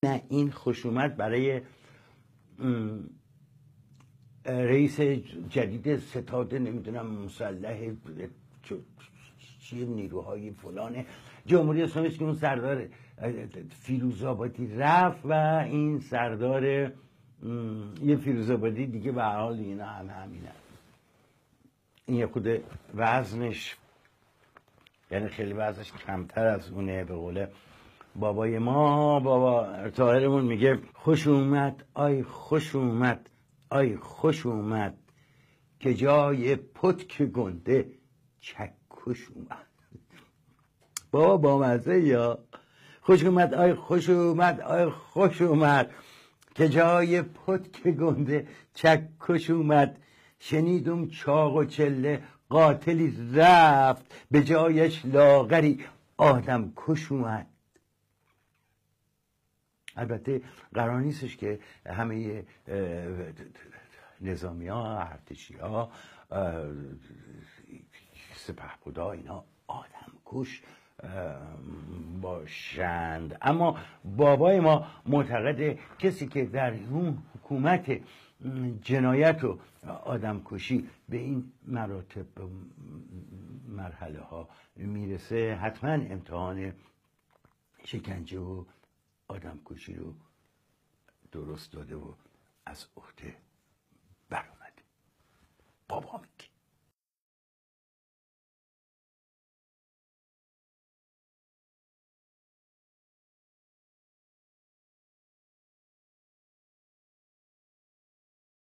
نه این خشونت برای رئیس جدید ستاد نمیدونم مسلح چیه نیروهای فلان جمهوری اسلامی است که اون سردار فیروزآبادی رفت و این سردار یه فیروزآبادی دیگه به هر حال اینا همینه. این یه خود وزنش یعنی خیلی وزنش کمتر از اونه. به قول بابای ما، بابا طاهرمون میگه خوش اومد آی خوش اومد آی خوش اومد که جای پتک گنده چکش اومد. بابا با مزه یا خوش اومد آی خوش اومد آی خوش اومد که جای پتک گنده چکش اومد. شنیدم چاق و چله قاتلی رفت به جایش لاغری آدم کش اومد. البته قرار نیستش که همه نظامی ها، ارتشی ها، سپهبدا اینا آدم کش باشند، اما بابای ما معتقده کسی که در اون حکومت جنایت و آدم کشی به این مراتب مرحله ها میرسه حتما امتحان شکنجه و آدم کشی رو درست داده و از عهده بر اومده. بابا